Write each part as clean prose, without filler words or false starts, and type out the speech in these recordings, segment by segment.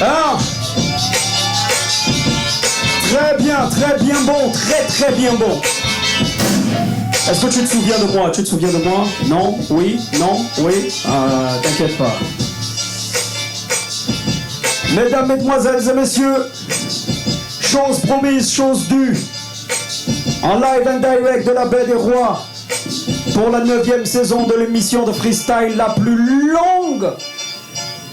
Ah. Très bien bon, très bien bon. Est-ce que tu te souviens de moi? Tu te souviens de moi? Non? Oui? Non? Oui? T'inquiète pas. Mesdames, mesdemoiselles et messieurs, chose promise, chose due. En live and direct de la Baie des Rois pour la 9e saison de l'émission de freestyle la plus longue.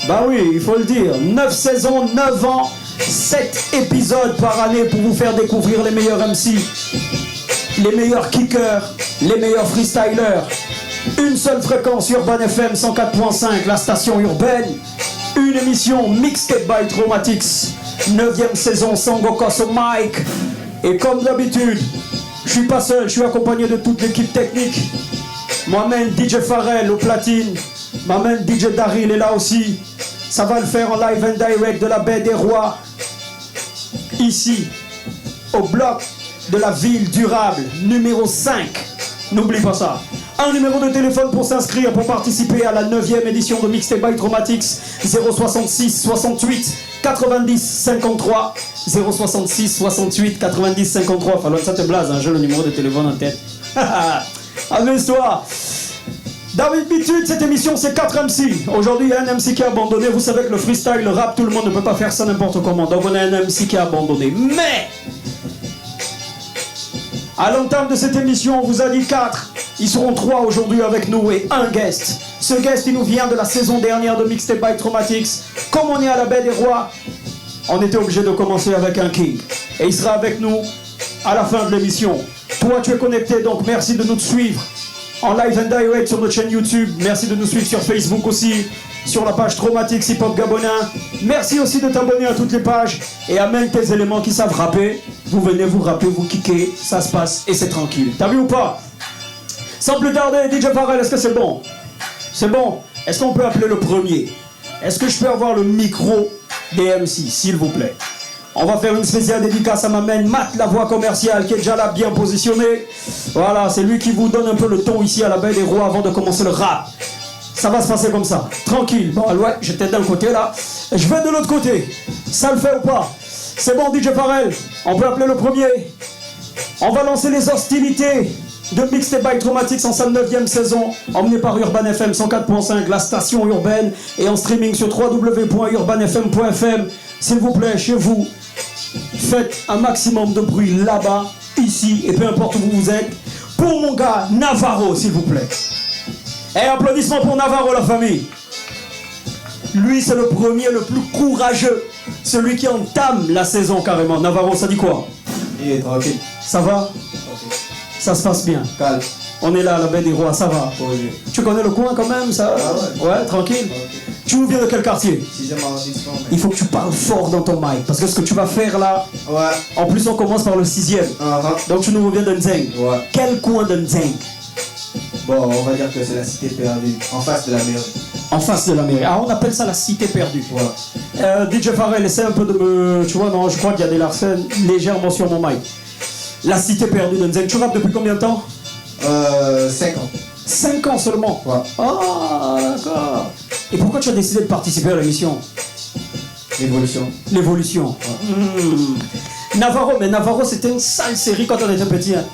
Bah oui, il faut le dire. 9 saisons, 9 ans, 7 épisodes par année pour vous faire découvrir les meilleurs MC, les meilleurs kickers, les meilleurs freestylers. Une seule fréquence, Urban FM 104.5, la station urbaine. Une émission Mixtape by Traumatics. 9e saison, Sangokos au mic. Et comme d'habitude, je suis pas seul, je suis accompagné de toute l'équipe technique. Moi-même, DJ Pharrell au platine. Moi-même, DJ Daryl est là aussi. Ça va le faire en live and direct de la Baie des Rois. Ici, au bloc de la ville durable, numéro 5. N'oublie pas ça. Un numéro de téléphone pour s'inscrire, pour participer à la 9e édition de Mixtape by Traumatics. 066 68 90 53. 066 68 90 53. Falloir que ça te blase, hein, j'ai le numéro de téléphone en tête. Amuse-toi. D'habitude, cette émission, c'est 4 MC. Aujourd'hui, il y a un MC qui a abandonné. Vous savez que le freestyle, le rap, tout le monde ne peut pas faire ça n'importe comment. Donc, on a un MC qui a abandonné. Mais, à l'entame de cette émission, on vous a dit 4. Ils seront 3 aujourd'hui avec nous et un guest. Ce guest, il nous vient de la saison dernière de Mixtape by Traumatics. Comme on est à la Baie des Rois, on était obligé de commencer avec un king. Et il sera avec nous à la fin de l'émission. Toi, tu es connecté, donc merci de nous suivre en live and direct sur notre chaîne YouTube. Merci de nous suivre sur Facebook aussi, sur la page Traumatics Hip Hop Gabonin. Merci aussi de t'abonner à toutes les pages et amène tes éléments qui savent rapper. Vous venez, vous rappez, vous kickez, ça se passe et c'est tranquille. T'as vu ou pas? Sans plus tarder, DJ Pharrell, est-ce que c'est bon? C'est bon? Est-ce qu'on peut appeler le premier? Est-ce que je peux avoir le micro des MC, s'il vous plaît? On va faire une spéciale dédicace à ma main Matt, la voix commerciale, qui est déjà là bien positionnée. Voilà, c'est lui qui vous donne un peu le ton ici à la Baie des Rois avant de commencer le rap. Ça va se passer comme ça, tranquille. Bon, ouais, j'étais d'un côté là, je vais de l'autre côté. Ça le fait ou pas? C'est bon, DJ Pharrell, on peut appeler le premier. On va lancer les hostilités de Mixtape by Traumatics en sa 9e saison, emmené par Urban FM 104.5, la station urbaine, et en streaming sur www.urbanfm.fm. S'il vous plaît, chez vous, faites un maximum de bruit là-bas, ici, et peu importe où vous êtes. Pour mon gars, Navarro, s'il vous plaît. Et applaudissements pour Navarro, la famille. Lui, c'est le premier, le plus courageux, celui qui entame la saison carrément. Navarro, ça dit quoi? Il est tranquille. Ça va? Ça se passe bien. Calme. On est là à la Baie des Rois, ça va. Oui. Tu connais le coin quand même, ça? Ah ouais. Ouais, tranquille. Okay. Tu nous viens de quel quartier? 6e arrondissement. Il faut que tu parles fort dans ton mic, parce que ce que tu vas faire là, Ouais. en plus on commence par le 6e. Donc tu nous reviens de Nzeng. Ouais. Quel coin de Nzeng? Bon, on va dire que c'est la cité perdue, en face de la mairie. En face de la mairie. Ah, on appelle ça la cité perdue. Voilà. DJ Pharrell, essaie un peu de me... Tu vois, non, je crois qu'il y a des larcènes légèrement sur mon mic. La cité perdue de Nzeng. Tu rappes depuis combien de temps? 5 ans. 5 ans seulement? Ouais. Ah, d'accord. Et pourquoi tu as décidé de participer à l'émission? L'évolution. L'évolution. Ouais. Navarro, mais Navarro c'était une sale série quand on était petit. Hein.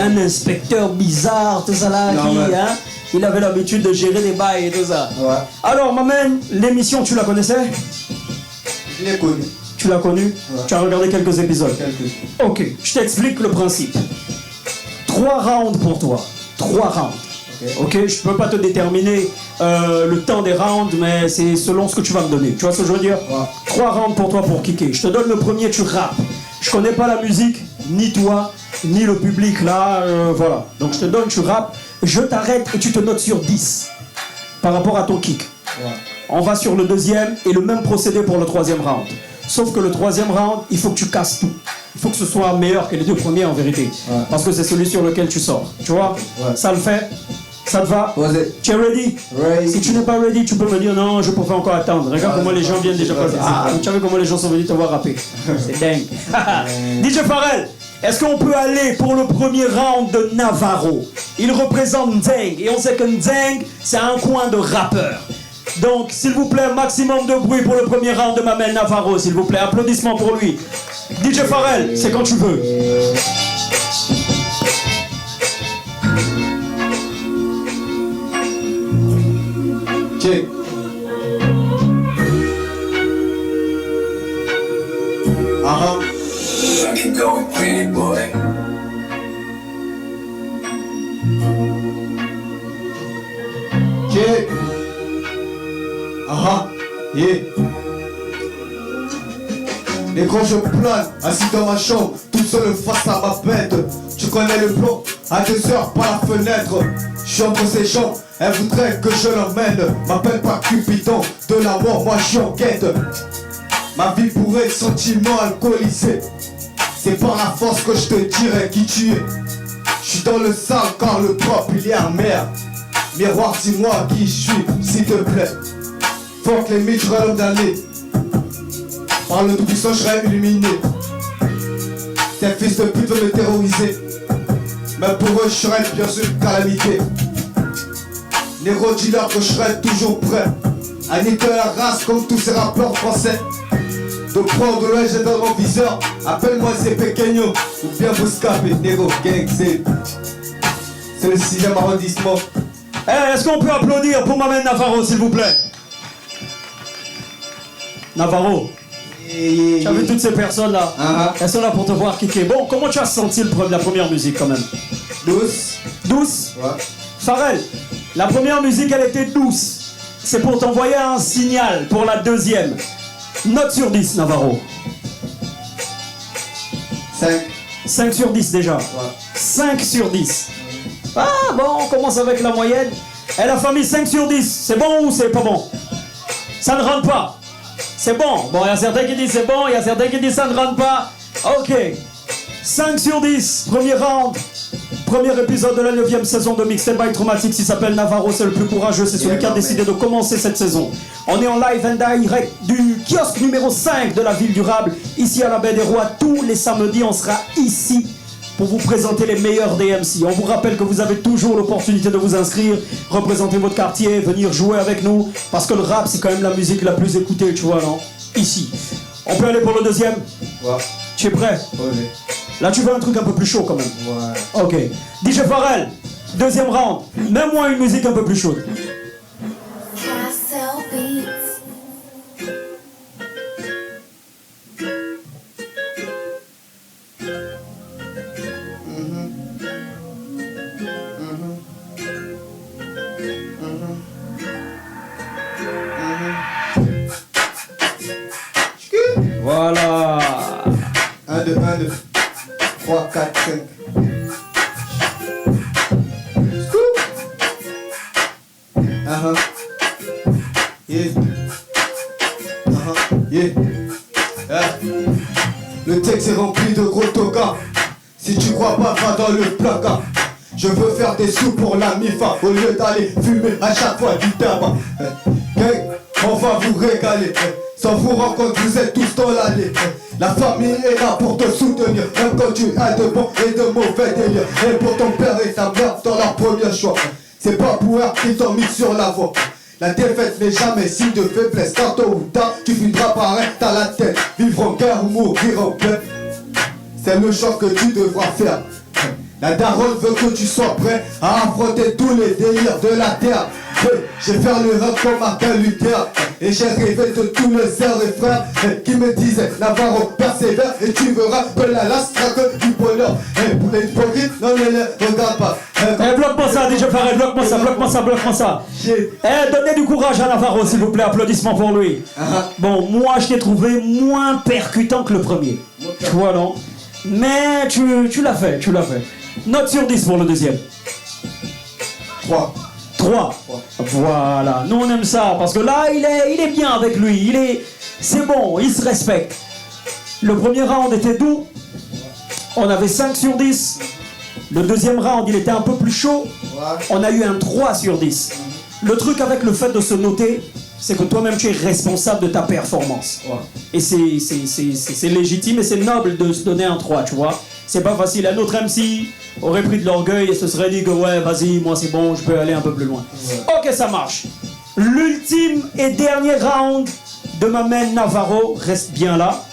Un inspecteur bizarre, tout ça là, qui, hein, il avait l'habitude de gérer des bails et tout ça. Ouais. Alors, ma main, l'émission, tu la connaissais? Je l'ai connue. Tu l'as connue? Ouais. Tu as regardé quelques épisodes? Quelques. Ok, je t'explique le principe. 3 rounds pour toi. 3 rounds. Ok, je peux pas te déterminer le temps des rounds, mais c'est selon ce que tu vas me donner. Tu vois ce que je veux dire? Ouais. 3 rounds pour toi pour kicker. Je te donne le premier, tu rappes. Je connais pas la musique, ni toi, ni le public là, voilà. Donc je te donne, tu rappes, je t'arrête et tu te notes sur 10 par rapport à ton kick. Ouais. On va sur le deuxième et le même procédé pour le 3e round. Sauf que le 3e round, il faut que tu casses tout. Il faut que ce soit meilleur que les 2 premiers en vérité. Ouais. Parce que c'est celui sur lequel tu sors. Tu vois? Ouais. Ça le fait? Ça te va? Tu es ready? Ready. Si tu n'es pas ready, tu peux me dire non, je préfère encore attendre. Regarde comment les gens viennent déjà passer. Ah, tu savais comment les gens sont venus te voir rapper. C'est dingue. DJ Pharrell, Est-ce qu'on peut aller pour le premier round de Navarro? Il représente Ndeng et on sait que Ndeng, c'est un coin de rappeurs. Donc, s'il vous plaît, maximum de bruit pour le premier round de ma main Navarro, s'il vous plaît. Applaudissements pour lui. DJ Pharrell, c'est quand tu veux. Check. I can go with pretty boy. Check. Yeah. Et quand je plane, assis dans ma chambre, tout seul face à ma bête. Tu connais le plan, à 2 heures par la fenêtre. Je suis entre ses jambes, elle voudrait que je l'emmène. M'appelle pas Cupidon, de la mort, moi je suis en quête. Ma vie pourrait être sentiment alcoolisé. C'est par la force que je te dirai qui tu es. Je suis dans le sale car le propre il est amer. Miroir, dis-moi qui je suis, s'il te plaît. Faut que les mythes, je l'homme d'année. Par le tout-puissant, je serai illuminé. Ces fils de pute veulent me terroriser. Mais pour eux, je serai bien sûr calamité. Néro dis-leur que je serai toujours prêt à niquer la race comme tous ces rappeurs français. De prendre l'œil, j'ai dans mon viseur. Appelle-moi ces pequeños ou bien vous scapez. Néro, gang, c'est le 6e arrondissement. Est-ce qu'on peut applaudir pour ma main Navarro, s'il vous plaît? Navarro, tu as vu toutes ces personnes-là? Elles sont là pour te voir kicker. Bon, comment tu as senti la première musique quand même? Douce. Douce? Ouais. Pharrell, la première musique, elle était douce. C'est pour t'envoyer un signal pour la deuxième. Note sur 10, Navarro. 5. 5 sur 10 déjà. Ouais. 5 sur 10. Ah bon, on commence avec la moyenne. Elle a mis 5 sur 10. C'est bon ou c'est pas bon? Ça ne rentre pas. C'est bon. Bon, il y a certains qui disent c'est bon, il y a certains qui disent ça ne rentre pas. Ok. 5 sur 10. Premier round. Premier épisode de la 9e saison de Mixtape by Traumatix. Il s'appelle Navarro, c'est le plus courageux. C'est celui qui a décidé de commencer cette saison. On est en live and direct du kiosque numéro 5 de la ville durable. Ici à la Baie des Rois. Tous les samedis, on sera ici pour vous présenter les meilleurs DMC. On vous rappelle que vous avez toujours l'opportunité de vous inscrire, représenter votre quartier, venir jouer avec nous, parce que le rap c'est quand même la musique la plus écoutée, tu vois, non? Ici. On peut aller pour le deuxième? Ouais. Tu es prêt? Ouais. Là tu veux un truc un peu plus chaud quand même? Ouais. Ok. DJ Pharrell, deuxième round. Mets-moi une musique un peu plus chaude. Voilà. 1, 2, 1, 2, 3, 4, 5. Yeah. Yeah. Le texte est rempli de gros togas. Si tu crois pas, va dans le placard. Je veux faire des sous pour la MIFA au lieu d'aller fumer à chaque fois du tabac. Gang, on va vous régaler. Sans vous rencontrer, vous êtes tous dans l'allée. La famille est là pour te soutenir, même quand tu as de bons et de mauvais délires. Et pour ton père et ta mère dans leur premier choix. C'est pas pour eux qu'ils t'ont mis sur la voie. La défaite n'est jamais signe de faiblesse. Car tôt ou tard, tu finiras par être à la tête. Vivre en guerre ou mourir en paix, c'est le choix que tu devras faire. La daronne veut que tu sois prêt à affronter tous les délires de la terre. J'ai fait le rap comme Martin Luther. Et j'ai rêvé de tous les sœurs et frères qui me disaient Navarro persévère et tu verras que la lasse sera que du bonheur. Et pour les hypocrites, non ne les regarde pas. Bloque-moi ça DJ Pharrell, bloque-moi ça, bloque-moi ça, bloque-moi ça. Donnez du courage à Navarro s'il vous plaît, applaudissements pour lui. Bon, moi je t'ai trouvé moins percutant que le premier. Tu vois non? Mais tu l'as fait, tu l'as fait. Note sur 10 pour le deuxième. 3. 3. Voilà, nous on aime ça, parce que là il est bien avec lui, c'est bon, il se respecte. Le premier round était doux, on avait 5 sur 10. Le deuxième round il était un peu plus chaud, on a eu un 3 sur 10. Le truc avec le fait de se noter, c'est que toi-même tu es responsable de ta performance. Et c'est légitime et c'est noble de se donner un 3, tu vois. C'est pas facile. Un autre MC aurait pris de l'orgueil et se serait dit que ouais, vas-y, moi c'est bon, je peux aller un peu plus loin. Ok, ça marche. L'ultime et dernier round de ma main Navarro reste bien là.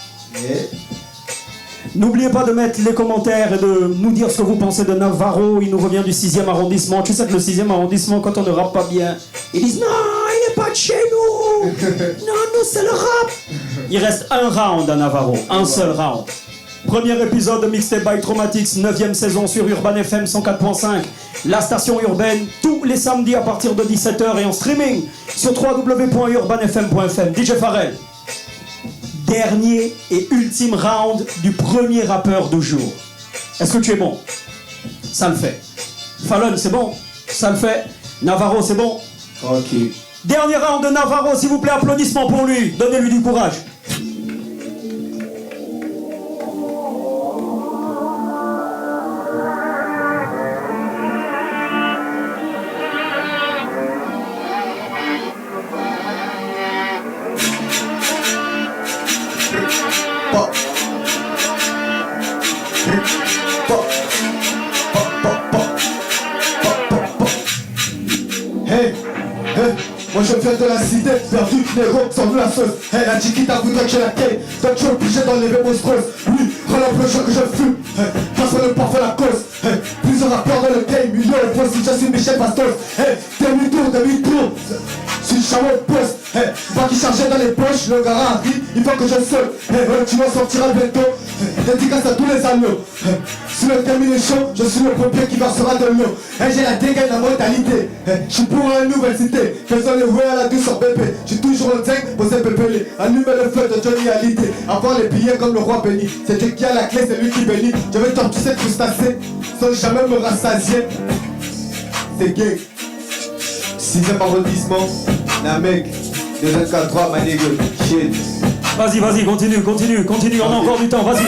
N'oubliez pas de mettre les commentaires et de nous dire ce que vous pensez de Navarro. Il nous revient du 6e arrondissement. Tu sais que le 6e arrondissement, quand on ne rappe pas bien, ils disent non, il n'est pas de chez nous. Non, nous c'est le rap. Il reste un round à Navarro, un seul round. Premier épisode de Mixtape by Traumatics, 9e saison sur Urban FM 104.5. La station urbaine, tous les samedis à partir de 17h et en streaming sur www.urbanfm.fm. DJ Pharrell. Dernier et ultime round du premier rappeur du jour. Est-ce que tu es bon? Ça le fait. Fallon, c'est bon? Ça le fait. Navarro, c'est bon? Ok. Dernier round de Navarro, s'il vous plaît, applaudissements pour lui. Donnez-lui du courage. Moi je viens de la cité, perdu, négro, sans nous la sauce. Hey, la chiquita voudrait que je la caille, donc je suis obligé d'enlever mon stress. Oui, relève le jeu que je fume, hey, parce que le parfait la cause. Hey, plusieurs rappeurs dans le game, millions de fois si je suis Michel Bastos. Hey, demi-tour, si je charge au poste. Hey, pas qui chargeait dans les poches, le gars arrive, il faut que je saute. Hey, tu vas sortir bientôt, dédicace à tous les agneaux. Hey, si le termine est chaud, je suis le premier qui versera de l'eau. Hey, j'ai la dégaine, la mentalité. Hey, je suis pour une nouvelle cité, faisons les ouais à la douce en bébé. J'ai toujours le zinc, posé pépélé. Allumez le feu de Johnny Hallyday. Avoir les billets comme le roi béni. C'est Dieu qui a la clé, c'est lui qui bénit. Je vais torturer cette crustacée sans jamais me rassasier. C'est gay. 6e arrondissement, Namek, 243, ma nigga, shit. Vas-y, continue, on a encore du temps, vas-y.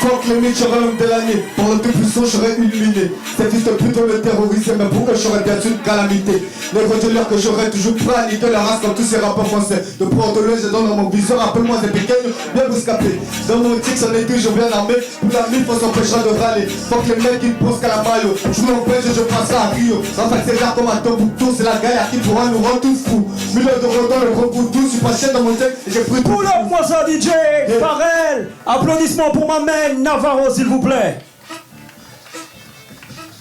Fuck les mythes, j'aurais l'homme de l'année. Pour le plus puissant, j'aurais illuminé. C'est fils de plutôt le terrorisme, mais pour que j'aurais bien une calamité. Les redoleurs que j'aurais toujours pris de la race comme tous ces rappeurs français. De prendre le je donne dans mon viseur, appelle-moi des pequeños, bien vous escaper. Dans mon tic, on est toujours bien armé. Pour la mif, on s'empêchera de râler. Fuck les mecs qui ne posent qu'à la maillot. Je m'empêche, je passerai à Rio. En fait, c'est là comme à Tombouctou, c'est la galère qui pourra nous rendre tous fous. Millions d'euros dans le gros boutou, je suis passé dans mon texte et j'ai pris tout. Pull up moi ça DJ Pharrell. Applaudissements pour ma main Navarro s'il vous plaît.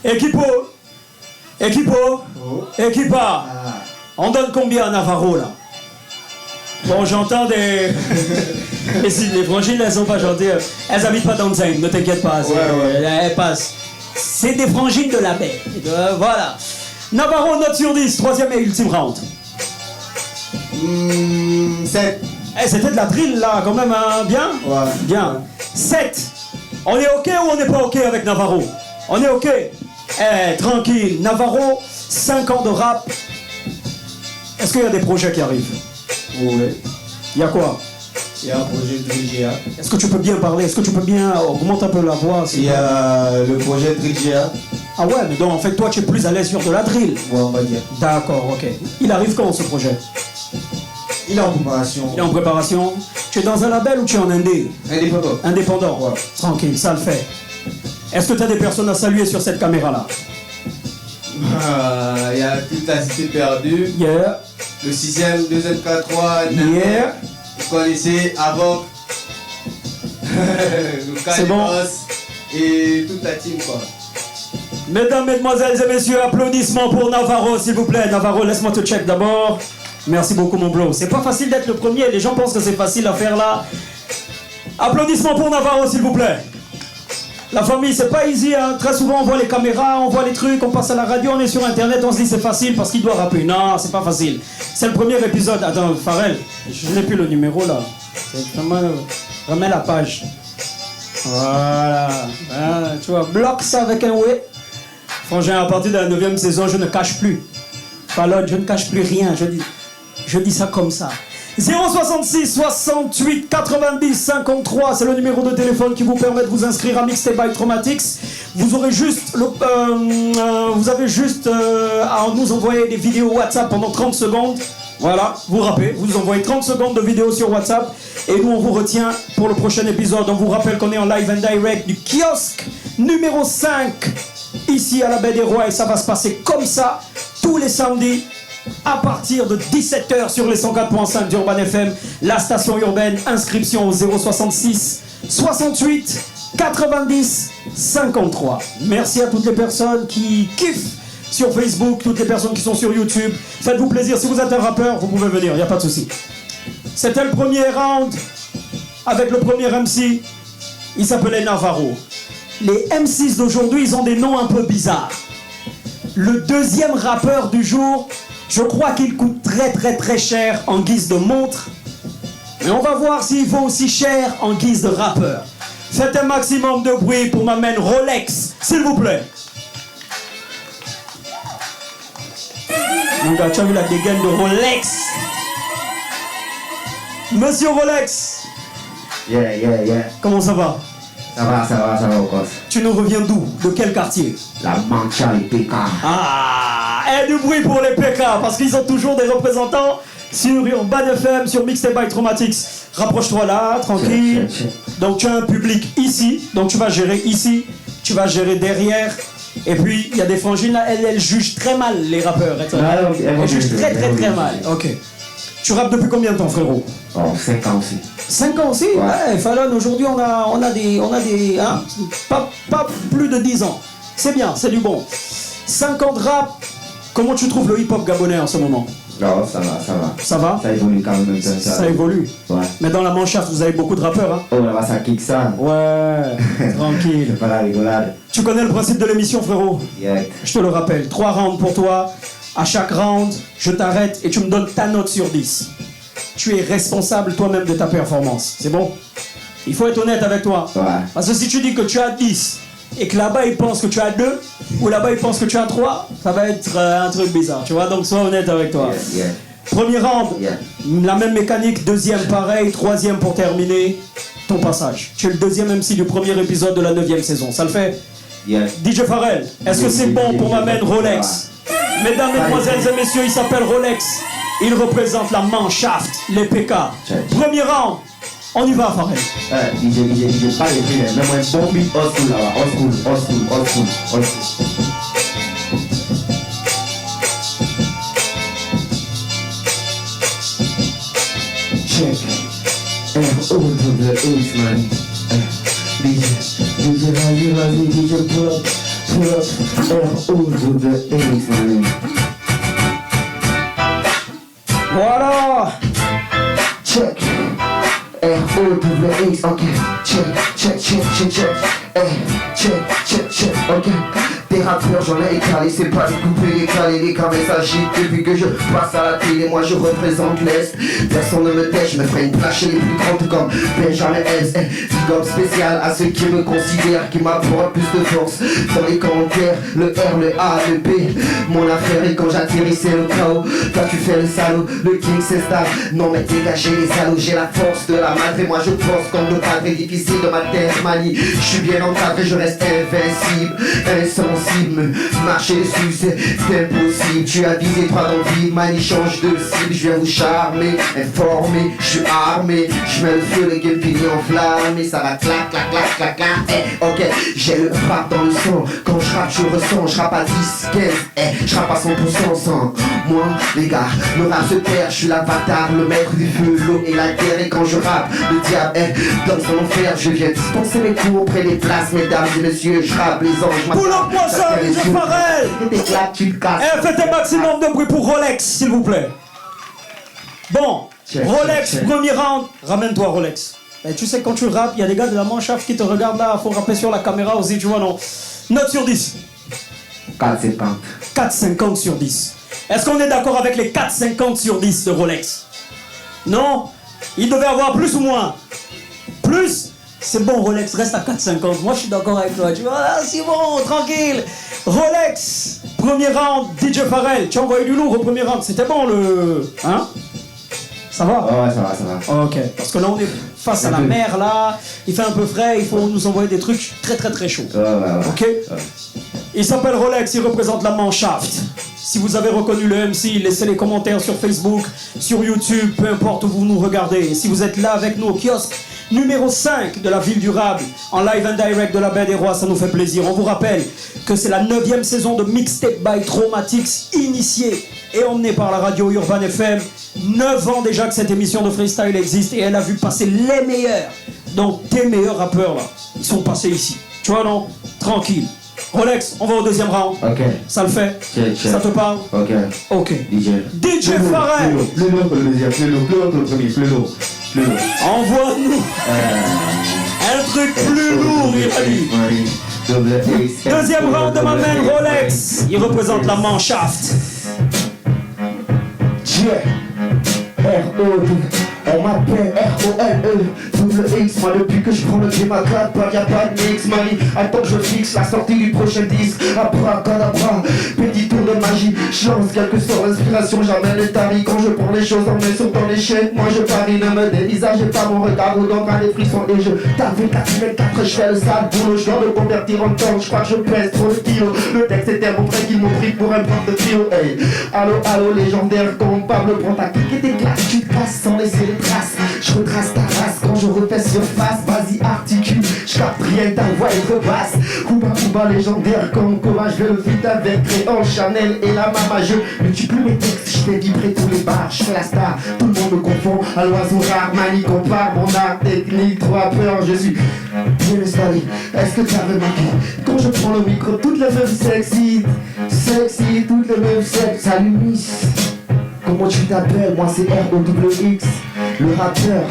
Equipa. On donne combien à Navarro là? Bon, j'entends des... Et si les frangines elles sont pas gentées, elles habitent pas dans le zinc, ne t'inquiète pas, elles passent. C'est des frangines de la baie. Voilà. Navarro, note sur 10, 3e et ultime round. 7. C'était de la drill là, quand même, hein? Bien? Ouais. Bien. 7. On est ok ou on n'est pas ok avec Navarro? On est ok? Tranquille. Navarro, 5 ans de rap. Est-ce qu'il y a des projets qui arrivent? Ouais. Il y a quoi? Il y a un projet de GA. Est-ce que tu peux bien parler? Est-ce que tu peux bien augmenter un peu la voix? Il y a le projet de GA. Ah ouais, mais donc en fait toi tu es plus à l'aise sur de la drill. Ouais, on va dire. D'accord, ok. Il arrive quand ce projet? Il est en préparation. Il est en préparation. Tu es dans un label ou tu es en indé? Indépendant. Indépendant. Ouais. Tranquille, ça le fait. Est-ce que tu as des personnes à saluer sur cette caméra-là? Il y a toute la cité perdue. Yeah. Le 6e, 2M43, Yeah. vous connaissez avant. C'est bon. Et toute la team quoi. Mesdames, mesdemoiselles et messieurs, applaudissements pour Navarro, s'il vous plaît. Navarro, laisse-moi te check d'abord. Merci beaucoup, mon bro. C'est pas facile d'être le premier. Les gens pensent que c'est facile à faire là. Applaudissements pour Navarro, s'il vous plaît. La famille, c'est pas easy, hein. Très souvent, on voit les caméras, on voit les trucs, on passe à la radio, on est sur Internet, on se dit c'est facile parce qu'il doit rapper. Non, c'est pas facile. C'est le premier épisode. Attends, Pharrell, je n'ai plus le numéro là. Remets la page. Voilà. Tu vois, bloque ça avec un ouais. Frangin, à partir de la 9e saison, je ne cache plus. Fallon, je ne cache plus rien. Je dis ça comme ça. 066 68 90 53, c'est le numéro de téléphone qui vous permet de vous inscrire à Mixtape by Traumatics. Vous aurez juste, vous avez juste à nous envoyer des vidéos WhatsApp pendant 30 secondes Voilà, vous rappez, vous envoyez 30 secondes de vidéo sur WhatsApp et nous on vous retient pour le prochain épisode. On vous rappelle qu'on est en live and direct du kiosque numéro 5 ici à la Baie des Rois et ça va se passer comme ça tous les samedis à partir de 17h sur les 104.5 d'Urban FM, la station urbaine. Inscription au 066 68 90 53. Merci à toutes les personnes qui kiffent sur Facebook, toutes les personnes qui sont sur YouTube. Faites-vous plaisir, si vous êtes un rappeur, vous pouvez venir, il n'y a pas de souci. C'était le premier round avec le premier MC, il s'appelait Navarro. Les M6 d'aujourd'hui, ils ont des noms un peu bizarres. Le deuxième rappeur du jour, je crois qu'il coûte très cher en guise de montre. Mais on va voir s'il vaut aussi cher en guise de rappeur. Faites un maximum de bruit pour ma main Rolex, s'il vous plaît. Mon gars, tu as vu la dégaine de Rolex? Monsieur Rolex. Yeah. Comment ça va? Ça va, au gosse. Tu nous reviens d'où? De quel quartier? La Mancha, les PK. Ah, et du bruit pour les PK, parce qu'ils ont toujours des représentants sur Urban FM, sur Mixtape by Traumatics. Rapproche-toi là, tranquille. Check. Donc tu as un public ici, donc tu vas gérer ici, tu vas gérer derrière. Et puis il y a des frangines là, elles jugent très mal les rappeurs. Elles jugent très mal. Ok. Tu rappes depuis combien de temps, frérot? Oh, 5 ans aussi. 5 ans aussi? Ouais, Fallon, aujourd'hui on a des hein, pas plus de 10 ans. C'est bien, c'est du bon. 5 ans de rap, comment tu trouves le hip-hop gabonais en ce moment? Non, ça va. Ça va? Ça évolue quand même. Ça évolue? Ouais. Mais dans la Mannschaft, vous avez beaucoup de rappeurs, hein? Oh là-bas, ça kick ça. Ouais, tranquille. C'est pas la rigolade. Tu connais le principe de l'émission, frérot? Yeah. Je te le rappelle, 3 rounds pour toi. À chaque round, je t'arrête et tu me donnes ta note sur 10. Tu es responsable toi-même de ta performance. C'est bon? Il faut être honnête avec toi. Ouais. Parce que si tu dis que tu as 10 et que là-bas ils pensent que tu as 2 ou là-bas ils pensent que tu as 3, ça va être un truc bizarre, tu vois? Donc sois honnête avec toi. Yeah. Premier round, Yeah. la même mécanique, deuxième pareil, troisième pour terminer ton passage. Tu es le deuxième MC du premier épisode de la 9e saison. Ça le fait? Yeah. DJ Pharrell, est-ce que c'est bon pour ma main Rolex? Mesdames, mesdemoiselles et messieurs, il s'appelle Rolex. Il représente la Mannschaft, les PK. Premier round, on y va, Pharrell. DJ, pas les prix, même un bon beat old school là-bas. Old school. Check. R-O-W-H, man. DJ, vas-y, DJ, pull up. R-O-W-H, man. Voilà. Check. R-O-W-H, ok. Check. Check, ok. Des rappeurs, j'en ai écalé, c'est pas découpé, écalé, les carrés s'agitent. Depuis que je passe à la télé, moi je représente l'Est. Personne ne me tait, je me ferai une place chez les plus grandes comme Benjamin Epps. Big up spécial à ceux qui me considèrent, qui m'apportent plus de force. Dans les commentaires, le R, le A, le B. Mon affaire est quand j'atterris, c'est le chaos. Toi tu fais le salaud, le king s'installe. Non mais dégagez les salauds, j'ai la force de la madre. Et moi je pense comme le padre difficile de ma terre manie. Je suis bien encadré, je reste invincible, insensible. Marcher dessus c'est impossible. Tu as visé droit dans le vide, manie change de cible. Je viens vous charmer, informer, je suis armé. Je mets le feu, le game fini enflammé. Ça va clac. Ok, j'ai le rap dans le sang. Quand je rappe, je ressens, je rappe à 10, 15, je rappe à 100% sans moi, les gars, le rap se perd, je suis l'avatar, le maître du feu, l'eau et la terre. Et quand je rappe, le diable donne son enfer. Je viens dispenser mes cours auprès des places, mesdames et messieurs. Je rappe les anges. Pour l'emploi ça, DJ Pharrell. Des claques, tu te casses. Faites un maximum de bruit pour Rolex, s'il vous plaît. Bon, Rolex, premier round. Ramène-toi, Rolex. Et tu sais, quand tu rappes, il y a des gars de la Mannschaft qui te regardent là. Faut rapper sur la caméra aussi, tu vois, non? Note sur 10. 4,50. 4,50 sur 10. Est-ce qu'on est d'accord avec les 4,50 sur 10 de Rolex? Non? Il devait avoir plus ou moins? Plus? C'est bon, Rolex, reste à 4,50. Moi, je suis d'accord avec toi. Tu vois, ah, c'est bon, tranquille. Rolex, premier round, DJ Pharrell. Tu as envoyé du lourd au premier round. C'était bon, le... Hein? Ça va? Ouais, ça va. Ok, parce que là, on est face à la mer, là. Il fait un peu frais. Il faut nous envoyer des trucs très chauds. Ouais. Ok? Il s'appelle Rolex, il représente la Mannschaft. Si vous avez reconnu le MC, laissez les commentaires sur Facebook, sur YouTube, peu importe où vous nous regardez. Et si vous êtes là avec nous au kiosque numéro 5 de la ville durable, en live and direct de la Baie des Rois, ça nous fait plaisir. On vous rappelle que c'est la 9e saison de Mixtape by Traumatics, initiée et emmenée par la radio Urban FM. 9 ans déjà que cette émission de freestyle existe et elle a vu passer les meilleurs. Donc tes meilleurs rappeurs là, ils sont passés ici. Tu vois non? Tranquille. Rolex, on va au deuxième round. Ok. Ça le fait? Check. Ça te parle? Ok. Ok. DJ Plus Pharrell. lourd que le deuxième, plus lourd que le premier, plus lourd. Envoie-nous un truc plus lourd, il a dit. Deuxième round de ma main, Rolex. Il représente la Mannschaft. R-O-D, on m'appelle R-O-L-E-X. Moi depuis que je prends le game à 4 pas y'a pas de mix. Mali, attends que je fixe la sortie du prochain disque. Abracadabra, petit tour de magie. Je lance quelques sorts d'inspiration, j'amène les taris. Quand je prends les choses en main, sauf dans l'échec. Moi je parie, ne me dévisage pas mon regard. Ou donc à des frissons et je t'avais 4 je fais le sale boulot. Je dois me convertir en temps, je crois que je pèse trop de kilos. Le texte est tellement vrai qu'ils m'ont pris pour un prof de philo. Hey, allo, légendaire, comme Pablo, prends ta clique et tes classes. Tu te passes sans laisser les traces. Je retrace ta race quand je refais surface. Vas-y articule, je capte rien, ta voix est trop basse. Ouba légendaire comme Koba. Je vais le feat avec Créole, Chanel et la mama. Je multiplie mes textes, je fais vibrer tous les bars. Je fais la star, tout le monde me confond. À l'oiseau rare, Mani compare mon art technique. Trop à peur, je suis bien installé. Est-ce que t'as remarqué? Quand je prends le micro, toutes les meufs sexy, toutes les meufs sexy. Salut Miss, comment tu t'appelles? Moi c'est R-O-X, le rappeur,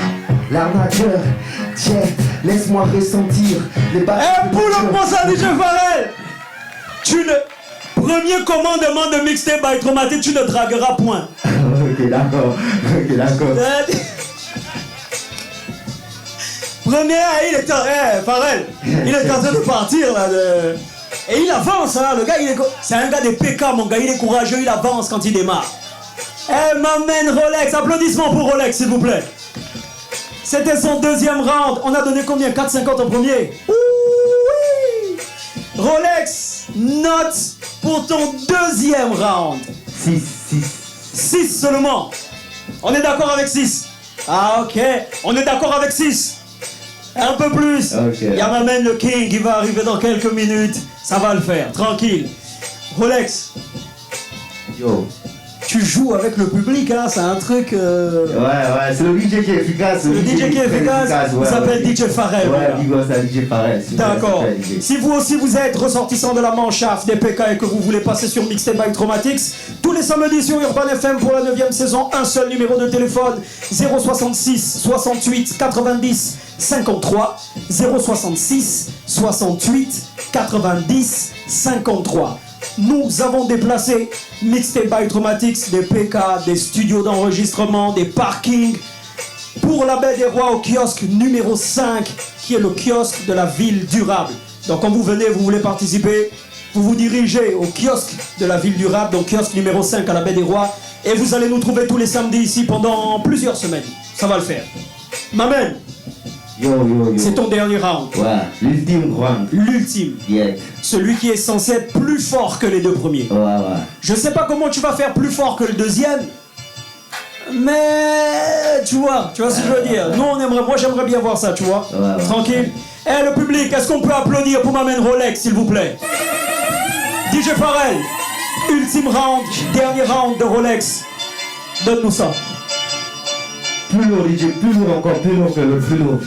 l'arnaqueur. Tiens, laisse-moi ressentir les balles. Eh, pour le ça, DJ Pharrell, tu ne... Premier commandement de Mixtape by Traumatic, tu ne dragueras point. Ok, d'accord. Premier, il est Pharrell, il est en train de partir là. Et il avance, hein, le gars, c'est un gars des PK, mon gars, il est courageux, il avance quand il démarre. Eh, m'amène Rolex, applaudissements pour Rolex, s'il vous plaît. C'était son deuxième round. On a donné combien? 4,50 en premier. Ouh, oui. Rolex, note pour ton deuxième round. 6 seulement. On est d'accord avec 6. Ah, ok. On est d'accord avec 6. Un peu plus. Okay. Il y a m'amène le King qui va arriver dans quelques minutes. Ça va le faire, tranquille. Rolex. Yo. Tu joues avec le public, hein, c'est un truc... Ouais, c'est le DJ qui est efficace. Le DJ qui est efficace, il s'appelle DJ Pharrell. Ouais, c'est DJ Pharrell. D'accord. Si vous aussi vous êtes ressortissant de la Mannschaft, des PK et que vous voulez passer sur Mixtape by Traumatics, tous les samedis sur Urban FM pour la 9e saison, un seul numéro de téléphone, 066 68 90 53, 066 68 90 53. Nous avons déplacé Mixtape by Traumatics, des PK, des studios d'enregistrement, des parkings pour la Baie des Rois au kiosque numéro 5 qui est le kiosque de la ville durable. Donc quand vous venez, vous voulez participer, vous vous dirigez au kiosque de la ville durable, donc kiosque numéro 5 à la Baie des Rois, et vous allez nous trouver tous les samedis ici pendant plusieurs semaines. Ça va le faire. M'amène. Yo. C'est ton dernier round. Ouais, l'ultime round. L'ultime. Yeah. Celui qui est censé être plus fort que les deux premiers. Ouais. Je sais pas comment tu vas faire plus fort que le deuxième, mais tu vois ce que je veux dire. Nous moi j'aimerais bien voir ça, tu vois. Ouais. Tranquille. Eh le public, est-ce qu'on peut applaudir pour m'amène Rolex, s'il vous plaît? DJ Pharrell, ultime round, dernier round de Rolex. Donne-nous ça. Plus lourd, DJ, plus lourd encore, plus lourd que le plus lourd.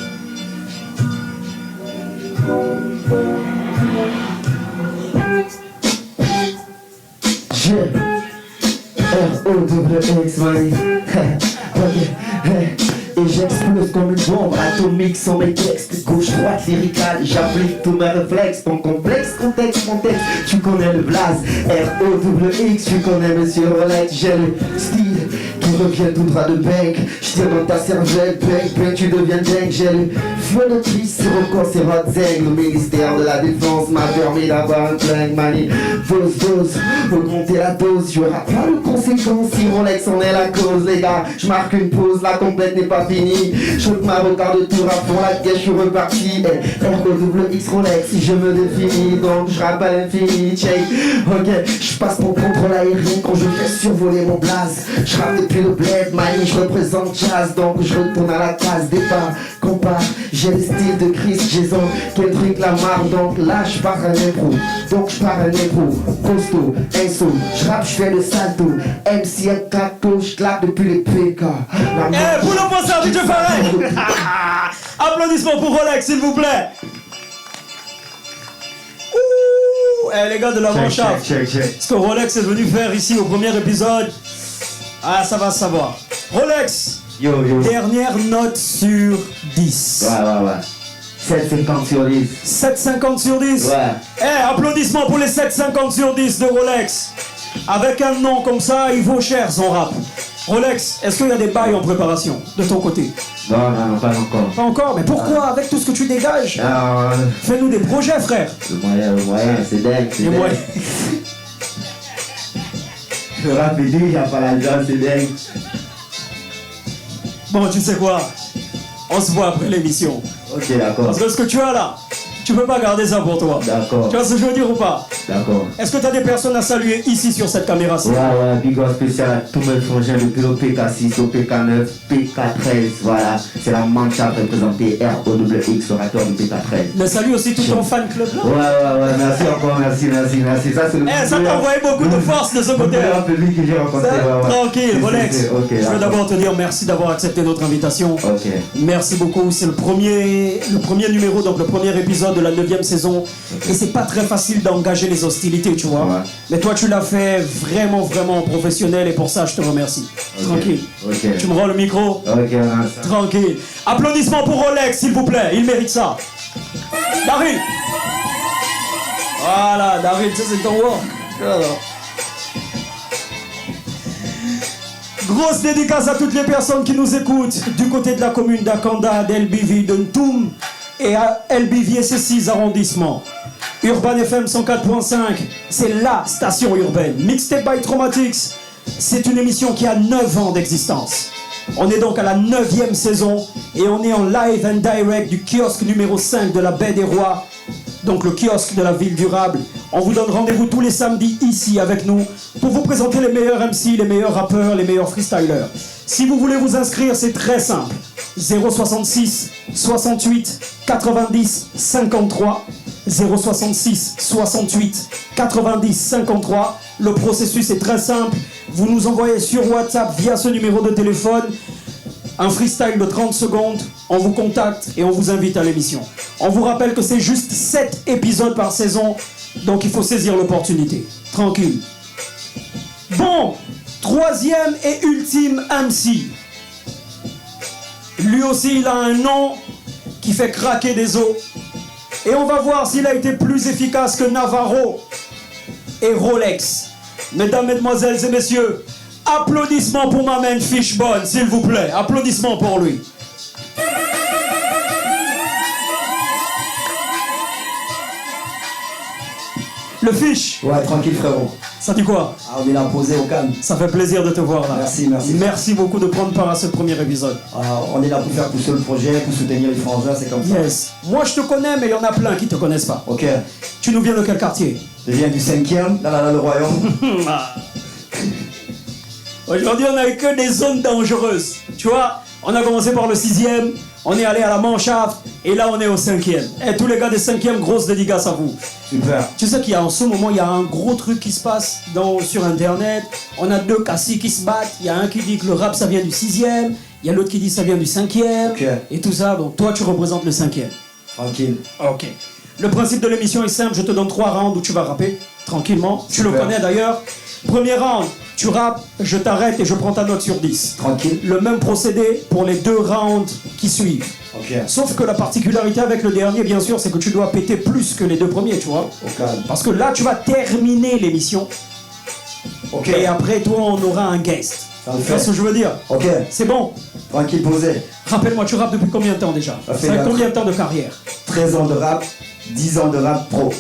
R-O-X, money. Et j'explose comme une bombe atomique sans mes textes. Gauche-droite, lyrical, j'applique tous mes réflexes. Ton complexe, contexte, mon texte, tu connais le blaze. R-O-X, tu connais Monsieur Rolex. J'ai le style qui tu reviens tout droit de bank. Je tire dans ta cervelle, bang, bang, tu deviens dingue. J'ai le flot de crise sur le corps, c'est votre zinc. Le ministère de la Défense m'a permis d'avoir un flingue, manie. Dose, augmenter la dose. Je rappe pas de conséquences, si Rolex en est la cause, les gars. Je marque une pause, la complète n'est pas finie. Je ma retard de tour à fond, la gueule, je suis reparti. ROWX Rolex, si je me définis, donc je rappe à l'infini. Check, ok, je passe mon contrôle aérien quand je fais survoler mon blaze. Je rappe depuis le bled, manie, je représente jazz, donc je retourne à la case départ. Compare, j'ai le style de Chris Jason, Kendrick Lamar, donc là je pars un impro. Donc je pars un impro, costaud, inso, je rappe, je fais le salto. MC un cato, je claque depuis les PK. Eh, pour le passage, DJ Farek. Applaudissements pour Rolex, s'il vous plaît. Ouh, eh, les gars de la Manchave. Ce que Rolex est venu faire ici au premier épisode, ah, ça va se savoir. Rolex, Yo. dernière note sur 10. Ouais. 7,50 sur 10. 7,50 sur 10. Ouais. Eh, applaudissements pour les 7,50 sur 10 de Rolex. Avec un nom comme ça, il vaut cher son rap. Rolex, est-ce qu'il y a des bails en préparation de ton côté? Non, pas encore. Pas encore, mais pourquoi? Avec tout ce que tu dégages, fais-nous des projets, frère. Le moyen, c'est dingue. Les moyens. Le rap est dur, il n'y a pas l'argent, c'est dingue. Bon, tu sais quoi? On se voit après l'émission. Ok, d'accord. Parce que ce que tu as là, tu peux pas garder ça pour toi. D'accord. Tu vois ce que je veux dire ou pas? D'accord. Est-ce que tu as des personnes à saluer ici sur cette caméra-ci? Ouais, big up spécial à tous mes frangins depuis le PK6 au PK9, PK13, voilà. C'est la Manchave représentée ROWX, orateur du PK13. Mais salut aussi tout ton fan club là. Ouais, merci encore, merci. Ça, c'est le Eh, ça t'a envoyé beaucoup de force de ce côté-là. public que j'ai rencontré, Tranquille, Rolex. Ok, Je veux d'abord te dire merci d'avoir accepté notre invitation. Ok. Merci beaucoup. C'est le premier numéro, donc le premier épisode de la 9e saison. Et c'est pas très facile d'engager les hostilités, tu vois. Ouais. Mais toi, tu l'as fait vraiment professionnel et pour ça, je te remercie. Tranquille. Ok. Tu me rends le micro? Ok, on a ça. Tranquille. Applaudissements pour Rolex, s'il vous plaît. Il mérite ça. Daryl. Voilà, Daryl, ça c'est ton work. Alors. Grosse dédicace à toutes les personnes qui nous écoutent du côté de la commune d'Akanda, d'Elbivie, de Ntoum et à Elbivie et ses 6 arrondissements. Urban FM 104.5, c'est la station urbaine. Mixtape by Traumatics, c'est une émission qui a 9 ans d'existence. On est donc à la 9e saison et on est en live and direct du kiosque numéro 5 de la Baie des Rois, donc le kiosque de la ville durable. On vous donne rendez-vous tous les samedis ici avec nous pour vous présenter les meilleurs MC, les meilleurs rappeurs, les meilleurs freestylers. Si vous voulez vous inscrire, c'est très simple. 066 68 90 53 066 68 90 53. Le processus est très simple. Vous nous envoyez sur WhatsApp via ce numéro de téléphone un freestyle de 30 secondes, on vous contacte et on vous invite à l'émission. On vous rappelle que c'est juste 7 épisodes par saison, donc il faut saisir l'opportunité. Tranquille. Bon, 3e et ultime MC. Lui aussi, il a un nom qui fait craquer des os. Et on va voir s'il a été plus efficace que Navarro et Rolex. Mesdames, mesdemoiselles et messieurs, applaudissements pour ma man Fishbone, s'il vous plaît. Applaudissements pour lui. Le Fish. Ouais, tranquille frérot. Ça dit quoi? Ah, on est là posé au calme. Ça fait plaisir de te voir là. Merci. Merci beaucoup de prendre part à ce premier épisode. Ah, on est là pour faire pousser le projet, pour soutenir les frangins, c'est comme ça. Yes. Moi je te connais, mais il y en a plein qui te connaissent pas. Ok. Tu nous viens de quel quartier? Je viens du 5e, là, le royaume. Aujourd'hui, on n'a que des zones dangereuses. Tu vois, on a commencé par le 6e, on est allé à la Manchave, et là, on est au 5e. Et tous les gars des 5e, grosse dédicace à vous. Super. Tu sais qu'il y a en ce moment, il y a un gros truc qui se passe sur Internet. On a 2 cassis qui se battent. Il y a un qui dit que le rap, ça vient du 6e. Il y a l'autre qui dit que ça vient du 5e. Ok. Et tout ça, donc toi, tu représentes le 5e. Tranquille. Ok. Le principe de l'émission est simple, je te donne 3 rounds où tu vas rapper tranquillement. Tu le Super. connais d'ailleurs. Premier round, tu rappes, je t'arrête et je prends ta note sur 10. Tranquille. Le même procédé pour les 2 rounds qui suivent. Ok. Sauf que la particularité avec le dernier, bien sûr, c'est que tu dois péter plus que les 2 premiers, tu vois. Au calme. Parce que là, tu vas terminer l'émission. Ok. Et après, toi, on aura un guest. Ça le Tu vois fait. ce que je veux dire? Ok, C'est bon. tranquille, posé. Rappelle-moi, tu rappes depuis combien de temps déjà? Ça fait Ça fait quatre. combien de temps de carrière? 13 ans de rap, 10 ans de rap pro.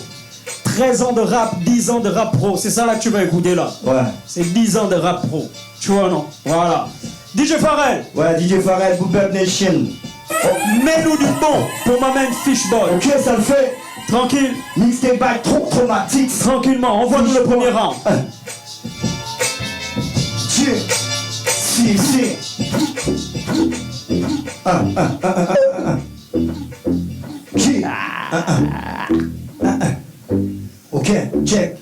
13 ans de rap, 10 ans de rap pro. C'est ça là que tu vas écouter là. Ouais. C'est 10 ans de rap pro. Tu vois, non? Voilà. DJ Pharrell, Ouais, DJ Pharrell, Boop Bap Nation. mets-nous du bon pour ma main Fishbone. Ok, ça le fait. Tranquille, Mixtape by trop traumatique. tranquillement. Envoie-nous le premier round. Dieu. Si. Qui? Ok, check.